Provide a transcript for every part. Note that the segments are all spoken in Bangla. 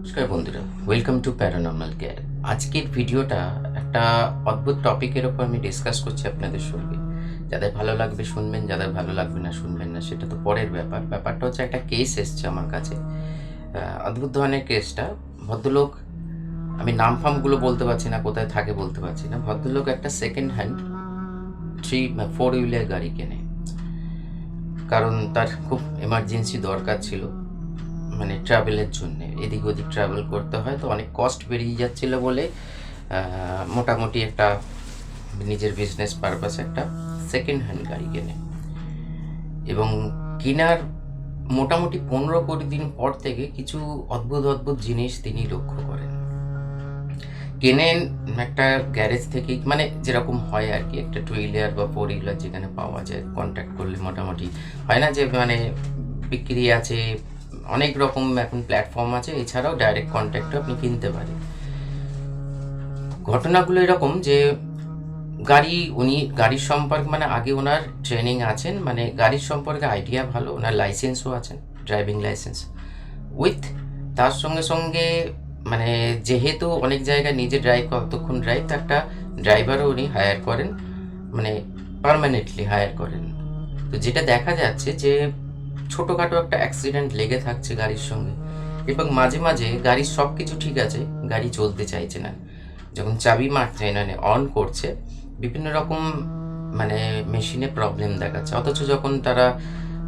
নমস্কার বন্ধুরা, ওয়েলকাম টু প্যারানর্মাল কেয়ার। আজকের ভিডিওটা একটা অদ্ভুত টপিকের ওপর আমি ডিসকাস করছি আপনাদের সঙ্গে। যাদের ভালো লাগবে শুনবেন, যাদের ভালো লাগবে না শুনবেন না, সেটা তো পরের ব্যাপারটা হচ্ছে একটা কেস এসছে আমার কাছে। অদ্ভুত ধরনের কেসটা। ভদ্রলোক, আমি নাম ফামগুলো বলতে পারছি না, কোথায় থাকে বলতে পারছি না। ভদ্রলোক একটা সেকেন্ড হ্যান্ড 4 হুইলার গাড়ি কেনে, কারণ তার খুব এমার্জেন্সি দরকার ছিল। মানে ট্রাভেলের জন্য এদিক ওদিক ট্রাভেল করতে হয়, তো অনেক কস্ট বেরিয়ে যাচ্ছিল বলে মোটামুটি একটা নিজের বিজনেস পারপাসে একটা সেকেন্ড হ্যান্ড গাড়ি কেনে। এবং কেনার মোটামুটি 15-20 দিন পর থেকে কিছু অদ্ভুত অদ্ভুত জিনিস তিনি লক্ষ্য করেন। কেনেন একটা গ্যারেজ থেকে, মানে যেরকম হয় আর কি, একটা 2 হুইলার বা 4 হুইলার যেখানে পাওয়া যায়, কন্ট্যাক্ট করলে মোটামুটি হয় না যে মানে বিক্রি আছে, অনেক রকম এখন প্ল্যাটফর্ম আছে, এছাড়াও ডাইরেক্ট কন্ট্যাক্টও আপনি কিনতে পারেন। ঘটনাগুলো এরকম যে উনি গাড়ির সম্পর্কে, মানে আগে ওনার ট্রেনিং আছেন, মানে গাড়ির সম্পর্কে আইডিয়া ভালো, ওনার লাইসেন্সও আছেন, ড্রাইভিং লাইসেন্স উইথ, তার সঙ্গে সঙ্গে মানে যেহেতু অনেক জায়গায় নিজে কতক্ষণ ড্রাইভ, তো একটা ড্রাইভারও উনি হায়ার করেন, মানে পার্মানেন্টলি হায়ার করেন। তো যেটা দেখা যাচ্ছে যে ছোটোখাটো একটা অ্যাক্সিডেন্ট লেগে থাকছে গাড়ির সঙ্গে, এবং মাঝে মাঝে গাড়ির সব কিছু ঠিক আছে, গাড়ি চলতে চাইছে না। যখন চাবি মারছে, মানে অন করছে, বিভিন্ন রকম মানে মেশিনে প্রবলেম দেখাচ্ছে। অথচ যখন তারা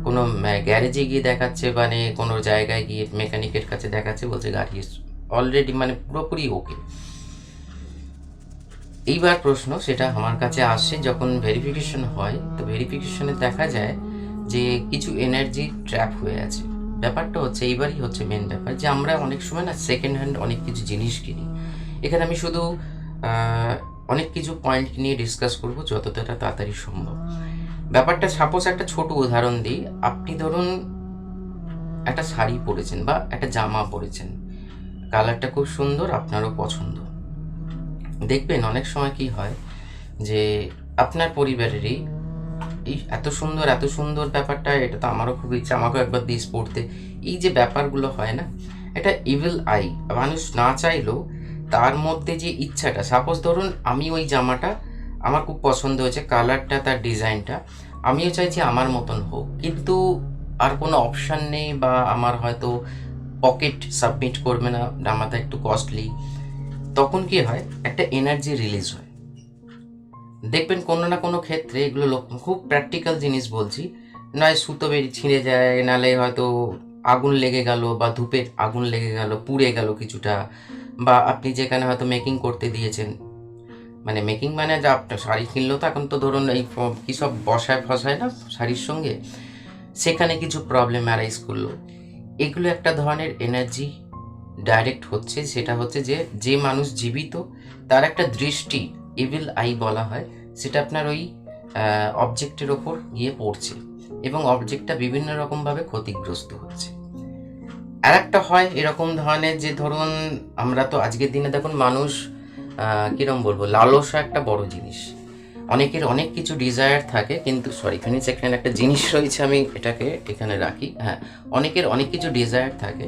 কোনো গ্যারেজে গিয়ে দেখাচ্ছে, মানে কোনো জায়গায় গিয়ে মেকানিকের কাছে দেখাচ্ছে, বলছে গাড়ি অলরেডি মানে পুরোপুরি ওকে। এইবার প্রশ্ন সেটা আমার কাছে আসে যখন ভেরিফিকেশন হয়, তো ভেরিফিকেশনে দেখা যায় যে কিছু এনার্জি ট্র্যাপ হয়ে আছে। ব্যাপারটা হচ্ছে, এইবারই হচ্ছে মেন ব্যাপার, যে আমরা অনেক সময় না সেকেন্ড হ্যান্ড অনেক কিছু জিনিস কিনি। এখানে আমি শুধু অনেক কিছু পয়েন্ট নিয়ে ডিসকাস করব যতটা তাড়াতাড়ি সম্ভব। ব্যাপারটা সাপোজ একটা ছোট উদাহরণ দিই। আপনি ধরুন একটা শাড়ি পরেছেন বা একটা জামা পরেছেন, কালারটা খুব সুন্দর, আপনারও পছন্দ। দেখবেন অনেক সময় কি হয় যে আপনার পরিবারেরই এই এত সুন্দর এত সুন্দর ব্যাপারটা, এটা তো আমারও খুব ইচ্ছা, আমাকেও একবার দিস পড়তে। এই যে ব্যাপারগুলো হয় না, এটা ইভিল আই, মানুষ না চাইলেও তার মধ্যে যে ইচ্ছাটা, সাপোজ ধরুন আমি ওই জামাটা আমার খুব পছন্দ হয়েছে, কালারটা, তার ডিজাইনটা, আমিও চাইছি আমার মতন হোক, কিন্তু আর কোনো অপশান নেই, বা আমার হয়তো পকেট সাবমিট করবে না, জামাটা একটু কস্টলি। তখন কি হয়, একটা এনার্জি রিলিজ হয়। দেখবেন কোনো না কোনো ক্ষেত্রে এগুলো খুব প্র্যাকটিক্যাল জিনিস বলছি, নয় সুতো বেরিয়ে ছিঁড়ে যায়, নালে হয়তো আগুন লেগে গেল, বা ধূপের আগুন লেগে গেল, পুড়ে গেল কিছুটা, বা আপনি যেখানে হয়তো মেকিং করতে দিয়েছেন, মানে মেকিং মানে যা আপনার শাড়ি কিনলো, তো এখন তো ধরুন এই কী সব বসায় ফসায় না শাড়ির সঙ্গে, সেখানে কিছু প্রবলেম অ্যারাইজ করলো। এগুলো একটা ধরনের এনার্জি ডাইরেক্ট হচ্ছে। সেটা হচ্ছে যে যে মানুষ জীবিত, তার একটা দৃষ্টি, ইভিল আই বলা হয়, সেটা আপনার ওই অবজেক্টের ওপর গিয়ে পড়ছে, এবং অবজেক্টটা বিভিন্ন রকমভাবে ক্ষতিগ্রস্ত হচ্ছে। আর একটা হয় এরকম ধরনের, যে ধরুন আমরা তো আজকের দিনে দেখুন মানুষ কীরকম বলবো, লালসা একটা বড় জিনিস। অনেকের অনেক কিছু ডিজায়ার থাকে, কিন্তু এখানে একটা জিনিস রয়েছে, আমি এটাকে এখানে রাখি, হ্যাঁ, অনেকের অনেক কিছু ডিজায়ার থাকে,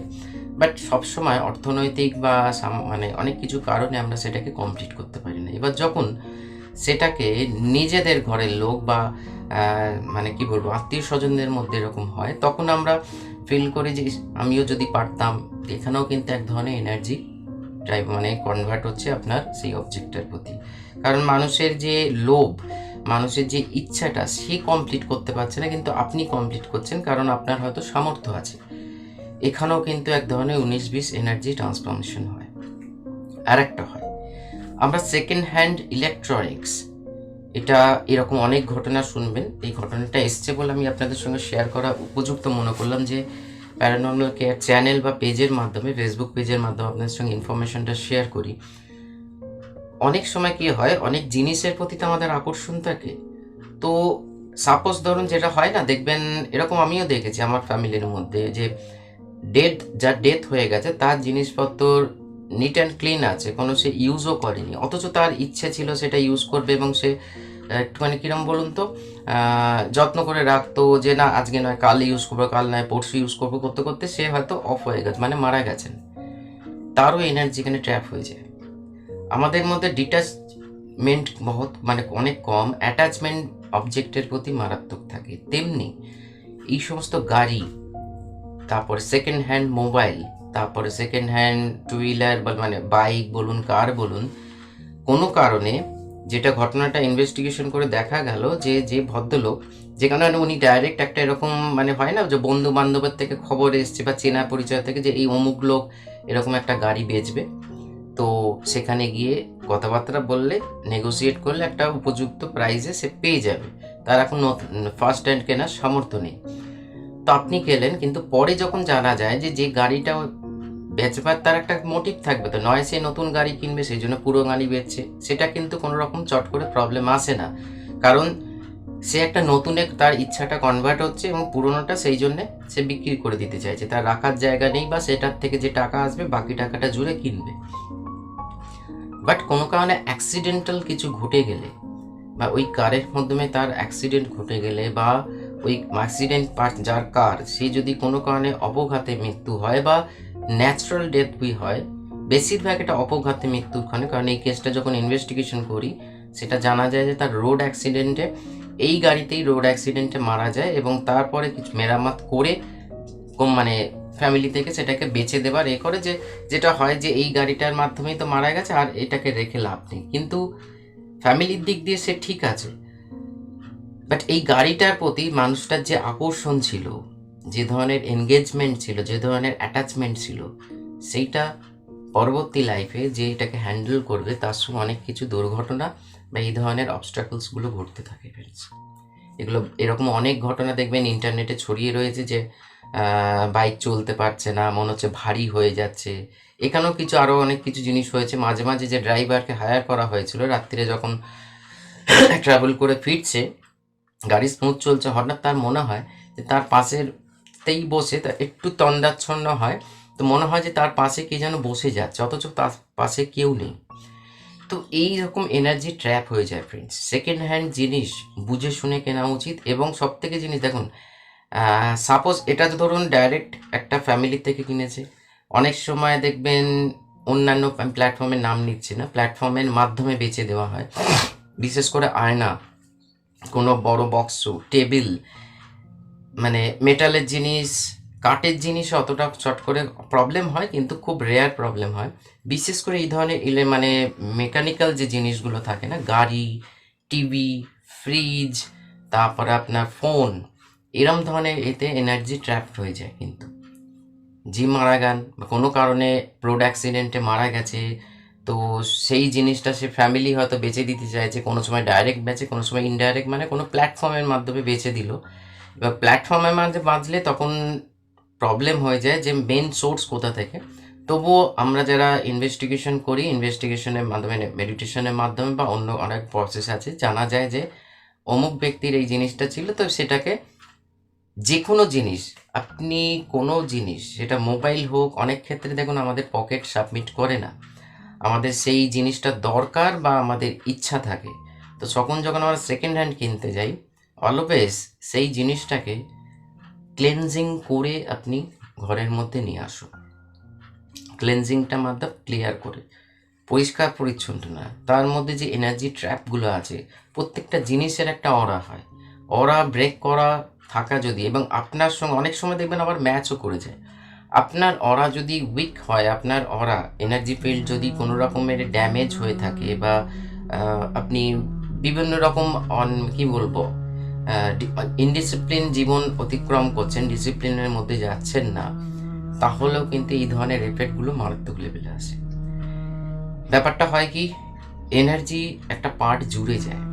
বাট সবসময় অর্থনৈতিক বা মানে অনেক কিছু কারণে আমরা সেটাকে কমপ্লিট করতে পারি না। এবার যখন সেটাকে নিজেদের ঘরের লোক বা মানে কি বলবো, আত্মীয় স্বজনদের মধ্যে এরকম হয়, তখন আমরা ফিল করি যে আমিও যদি পারতাম। এখানেও কিন্তু এক ধরনের এনার্জি ড্রাইভ, মানে কনভার্ট হচ্ছে আপনার সেই অবজেক্টের প্রতি। কারণ মানুষের যে লোভ, মানুষের যে ইচ্ছাটা, সে কমপ্লিট করতে পারছে না, কিন্তু আপনি কমপ্লিট করছেন, কারণ আপনার হয়তো সামর্থ্য আছে। এখানেও কিন্তু এক ধরনের 19-20 এনার্জি ট্রান্সফরমেশন হয়। আর একটা হয়, আমরা সেকেন্ড হ্যান্ড ইলেকট্রনিক্স, এটা এরকম অনেক ঘটনা শুনবেন। এই ঘটনাটা এসছে বলে আমি আপনাদের সঙ্গে শেয়ার করা উপযুক্ত মনে করলাম, যে প্যারানর্মাল কেয়ার চ্যানেল বা পেজের মাধ্যমে, ফেসবুক পেজের মাধ্যমে আপনাদের সঙ্গে ইনফরমেশনটা শেয়ার করি। অনেক সময় কি হয়, অনেক জিনিসের প্রতি তো আমাদের আকর্ষণ থাকে। তো সাপোজ ধরুন যেটা হয় না, দেখবেন এরকম আমিও দেখেছি আমার ফ্যামিলির মধ্যে, যে যার ডেথ হয়ে গেছে, তার জিনিসপত্র নিট অ্যান্ড ক্লিন আছে, কোনো সে ইউজও করেনি, অথচ তার ইচ্ছে ছিল সেটা ইউজ করবে, এবং সে একটুখানি কিরম বলুন তো, যত্ন করে রাখতো, যে না আজকে নয় কাল ইউজ করবো, কাল নয় পরশু ইউজ করবো, করতে করতে সে হয়তো অফ হয়ে গেছে, মানে মারা গেছেন। তারও এনার্জি এখানে ট্র্যাপ হয়ে যায়। আমাদের মধ্যে ডিটাচমেন্ট মানে অনেক কম, অ্যাটাচমেন্ট অবজেক্টের প্রতি মারাত্মক থাকে। তেমনি এই সমস্ত গাড়ি, তারপরে সেকেন্ড হ্যান্ড মোবাইল, তারপরে সেকেন্ড হ্যান্ড টু হুইলার মানে বাইক বলুন, কার বলুন, কোনো কারণে যেটা ঘটনাটা ইনভেস্টিগেশন করে দেখা গেল যে ভদ্রলোক, যেখানে উনি ডাইরেক্ট একটা এরকম মানে হয় না যে বন্ধু বান্ধবের থেকে খবর এসছে বা চেনা পরিচয় থেকে যে এই অমুক লোক এরকম একটা গাড়ি বেচবে, তো সেখানে গিয়ে কথাবার্তা বললে, নেগোসিয়েট করলে একটা উপযুক্ত প্রাইসে সে পেয়ে যাবে। তার এখন ফার্স্ট হ্যান্ড কেনার সামর্থ্য নেই। তো আপনি গেলেন, কিন্তু পরে যখন জানা যায় যে গাড়িটা বেচবার তার একটা মোটিভ থাকবে, তো নয় সে নতুন গাড়ি কিনবে সেই জন্য পুরো গাড়ি বেচছে, সেটা কিন্তু কোনো রকম চট করে প্রবলেম আসে না। কারণ সে একটা নতুনে তার ইচ্ছাটা কনভার্ট হচ্ছে এবং পুরোনোটা সেই জন্যে সে বিক্রি করে দিতে চাইছে, তার রাখার জায়গা নেই বা সেটার থেকে যে টাকা আসবে বাকি টাকাটা জুড়ে কিনবে। বাট কোনো কারণে অ্যাক্সিডেন্টাল কিছু ঘটে গেলে বা ওই কারের মাধ্যমে তার অ্যাক্সিডেন্ট ঘটে গেলে বা ওই অ্যাক্সিডেন্ট যার কার, সে যদি কোনো কারণে অপঘাতে মৃত্যু হয় বা ন্যাচারাল ডেথ হয়, বেশিরভাগ এটা অপঘাতে মৃত্যুর কারণ এই কেসটা যখন ইনভেস্টিগেশন করি সেটা জানা যায় যে তার রোড অ্যাক্সিডেন্টে, এই গাড়িতেই রোড অ্যাক্সিডেন্টে মারা যায় এবং তারপরে কিছু মেরামত করে মানে ফ্যামিলি থেকে সেটাকে বেচে দেবার করে, যে যেটা হয় যে এই গাড়িটার মাধ্যমেই তো মারা গেছে আর এটাকে রেখে লাভ নেই। কিন্তু ফ্যামিলির দিক দিয়ে সে ঠিক আছে, বাট এই গাড়িটার প্রতি মানুষটার যে আকর্ষণ ছিল, যে ধরনের এনগেজমেন্ট ছিল, যে ধরনের অ্যাটাচমেন্ট ছিল, সেইটা পরবর্তী লাইফে যে এটাকে হ্যান্ডেল করবে তার সঙ্গে অনেক কিছু দুর্ঘটনা বা এই ধরনের অবস্ট্রাকলসগুলো ঘটতে থাকে ফ্রেন্ডস। এগুলো এরকম অনেক ঘটনা দেখবেন ইন্টারনেটে ছড়িয়ে রয়েছে যে বাইক চলতে পারছে না, মনে হচ্ছে ভারী হয়ে যাচ্ছে। এখানেও কিছু আরও অনেক কিছু জিনিস হয়েছে। মাঝে মাঝে যে ড্রাইভারকে হায়ার করা হয়েছিল রাত্রিরে যখন ট্রাভেল করে ফিরছে, গাড়ি স্মুথ চলছে, হঠাৎ তার মনে হয় যে তার পাশেরতেই বসে তার একটু তন্দাচ্ছন্ন হয়, তো মনে হয় যে তার পাশে কে যেন বসে যাচ্ছে অথচ তার পাশে কেউ নেই। তো এই রকম এনার্জি ট্র্যাপ হয়ে যায় ফ্রেন্ডস। সেকেন্ড হ্যান্ড জিনিস বুঝে শুনে কেনা উচিত। এবং সব থেকে জিনিস দেখুন, সাপোজ এটা তো ধরুন ডাইরেক্ট একটা ফ্যামিলি থেকে কিনেছে, অনেক সময় দেখবেন অন্যান্য প্ল্যাটফর্মের নাম নিচ্ছে না, প্ল্যাটফর্মের মাধ্যমে বেচে দেওয়া হয়। বিশেষ করে আয়না, কোনো বড় বক্স, টেবিল, মানে মেটালের জিনিস, কাঠের জিনিস অতটা চট করে প্রবলেম হয় কিন্তু খুব রেয়ার প্রবলেম হয়। বিশেষ করে এই ধরনের মানে মেকানিক্যাল যে জিনিসগুলো থাকে না, গাড়ি, টিভি, ফ্রিজ, তারপরে আপনার ফোন, এরম ধরনের এতে এনার্জি ট্র্যাপড হয়ে যায়। কিন্তু যে মারা যান বা কোনো কারণে রোড অ্যাক্সিডেন্টে মারা গেছে, তো সেই জিনিসটা সে ফ্যামিলি হয়তো বেচে দিতে চাইছে, কোনো সময় ডাইরেক্ট বেচে, কোনো সময় ইনডাইরেক্ট মানে কোনো প্ল্যাটফর্মের মাধ্যমে বেচে দিল। এবার প্ল্যাটফর্মের মাঝে বাঁচলে তখন প্রবলেম হয়ে যায় যে মেন সোর্স কোথা থেকে। তবুও আমরা যারা ইনভেস্টিগেশন করি, ইনভেস্টিগেশনের মাধ্যমে, মেডিটেশনের মাধ্যমে বা অন্য অনেক প্রসেস আছে, জানা যায় যে অমুক ব্যক্তির এই জিনিসটা ছিল। তো সেটাকে যে কোনো জিনিস, আপনি কোনো জিনিস, সেটা মোবাইল হোক, অনেক ক্ষেত্রে দেখুন আমাদের পকেট সাবমিট করে না, আমাদের সেই জিনিসটা দরকার বা আমাদের ইচ্ছা থাকে। তো তখন যখন আমরা সেকেন্ড হ্যান্ড কিনতে যাই, অলওয়েজ সেই জিনিসটাকে ক্লেনজিং করে আপনি ঘরের মধ্যে নিয়ে আসুন। ক্লেনজিংটা মাধ্যম ক্লিয়ার করে, পরিষ্কার পরিচ্ছন্ন না, তার মধ্যে যে এনার্জি ট্র্যাপগুলো আছে, প্রত্যেকটা জিনিসের একটা অরা হয়, অরা ব্রেক করা থাকা যদি, এবং আপনার সঙ্গে অনেক সময় দেখবেন আবার ম্যাচও করে যায়। আপনার অরা যদি উইক হয়, আপনার অরা এনার্জি ফিল্ড যদি কোনো রকমের ড্যামেজ হয়ে থাকে বা আপনি বিভিন্ন রকম কি বলবো ইনডিসিপ্লিন জীবন অতিক্রম করছেন, ডিসিপ্লিনের মধ্যে যাচ্ছেন না, তাহলেও কিন্তু এই ধরনের এফেক্টগুলো মারাত্মক লেভেলে আসে। ব্যাপারটা হয় কি, এনার্জি একটা পার্ট জুড়ে যায়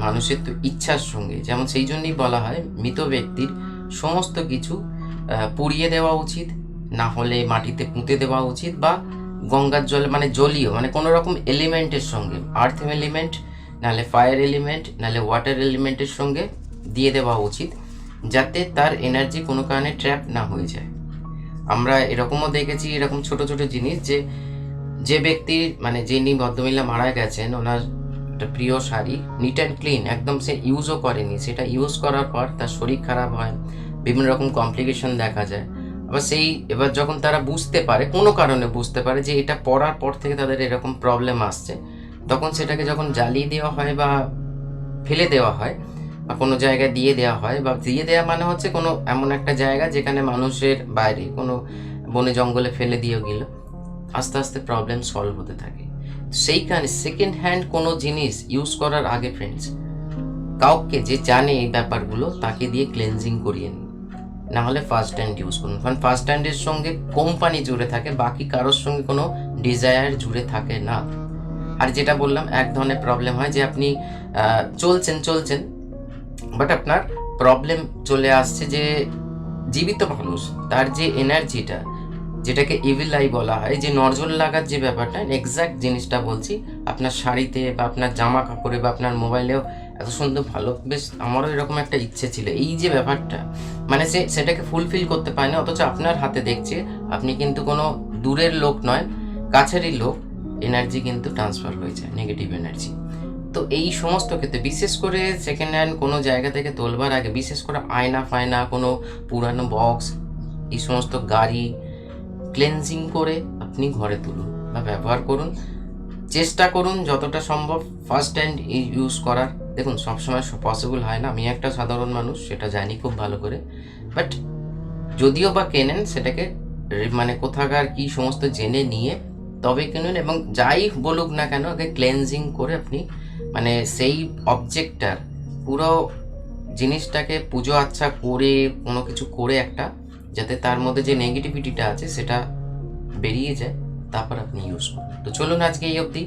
মানুষের তো ইচ্ছার সঙ্গে, যেমন সেই জন্যই বলা হয় মৃত ব্যক্তির সমস্ত কিছু পুড়িয়ে দেওয়া উচিত, না হলে মাটিতে পুঁতে দেওয়া উচিত, বা গঙ্গার জলে মানে জলীয় মানে কোনো রকম এলিমেন্টের সঙ্গে, আর্থ এলিমেন্ট, নাহলে ফায়ার এলিমেন্ট, নাহলে ওয়াটার এলিমেন্টের সঙ্গে দিয়ে দেওয়া উচিত, যাতে তার এনার্জি কোনো কারণে ট্র্যাপ না হয়ে যায়। আমরা এরকমও দেখেছি, এরকম ছোট ছোট জিনিস, যে ব্যক্তির মানে যিনি ভদ্রমহিলা মারা গেছেন, ওনার একটা প্রিয় শাড়ি নিট অ্যান্ড ক্লিন একদম, সে ইউজও করেনি, সেটা ইউজ করার পর তার শরীর খারাপ হয়, বিভিন্ন রকম কমপ্লিকেশন দেখা যায়। আবার এবার যখন তারা বুঝতে পারে, কোনো কারণে বুঝতে পারে যে এটা পড়ার পর থেকে তাদের এরকম প্রবলেম আসছে, তখন সেটাকে যখন জ্বালিয়ে দেওয়া হয় বা ফেলে দেওয়া হয় বা কোনো জায়গায় দিয়ে দেওয়া হয়, বা দিয়ে দেওয়া মানে হচ্ছে কোনো এমন একটা জায়গা যেখানে মানুষের বাইরে কোনো বনে জঙ্গলে ফেলে দিয়েও গেল, আস্তে আস্তে প্রবলেম সলভ হতে থাকে। সেইখানে সেকেন্ড হ্যান্ড কোনো জিনিস ইউজ করার আগে ফ্রেন্ডস, কাউকে যে জানে এই ব্যাপারগুলো তাকে দিয়ে ক্লেনজিং করিয়ে নিন, না হলে ফার্স্ট হ্যান্ড ইউজ করুন। কারণ ফার্স্ট হ্যান্ডের সঙ্গে কোম্পানি জুড়ে থাকে, বাকি কারোর সঙ্গে কোনো ডিজায়ার জুড়ে থাকে না। আর যেটা বললাম, এক ধরনের প্রবলেম হয় যে আপনি চলছেন বাট আপনার প্রবলেম চলে আসছে যে জীবিত মানুষ তার যে এনার্জিটা, যেটাকে ইভিল আই বলা হয়, যে নজর লাগার যে ব্যাপারটা, এক্স্যাক্ট জিনিসটা বলছি, আপনার শাড়িতে বা আপনার জামা কাপড়ে বা আপনার মোবাইলেও এত সুন্দর ভালো, বেশ আমারও এরকম একটা ইচ্ছে ছিল, এই যে ব্যাপারটা মানে সেটাকে ফুলফিল করতে পারেনি, অথচ আপনার হাতে দেখছে, আপনি কিন্তু কোনো দূরের লোক নয়, কাছেরই লোক, এনার্জি কিন্তু ট্রান্সফার হয়ে যায়, নেগেটিভ এনার্জি। তো এই সমস্ত ক্ষেত্রে বিশেষ করে সেকেন্ড হ্যান্ড কোনো জায়গা থেকে তোলবার আগে, বিশেষ করে আয়না ফায়না, কোনো পুরানো বক্স, এই সমস্ত গাড়ি ক্লেনজিং করে আপনি ঘরে তুলুন বা ব্যবহার করুন। চেষ্টা করুন যতটা সম্ভব ফার্স্ট হ্যান্ড ইউজ করার। দেখুন, সবসময় পসিবল হয় না, আমি একটা সাধারণ মানুষ, সেটা জানি খুব ভালো করে, বাট যদিও বা কেনেন সেটাকে মানে কোথাকার কি সমস্ত জেনে নিয়ে তবে কিনুন, এবং যাই বলুক না কেন আগে ক্লেনজিং করে আপনি মানে সেই অবজেক্টটার পুরো জিনিসটাকে পুজো আচ্ছা করে কোনো কিছু করে একটা, যাতে তার মধ্যে যে নেগেটিভিটিটা আছে সেটা বেরিয়ে যায়, তারপর আপনি ইউজ করুন। তো চলুন আজকে এই অবধি।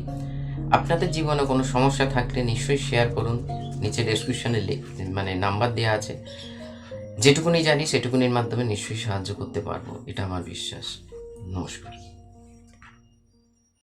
আপনাদের জীবনে কোনো সমস্যা থাকলে নিশ্চয়ই শেয়ার করুন, নিচে ডেসক্রিপশনে মানে নাম্বার দেওয়া আছে, যেটুকুনি জানি সেটুকুনির মাধ্যমে নিশ্চয়ই সাহায্য করতে পারবো, এটা আমার বিশ্বাস। নমস্কার।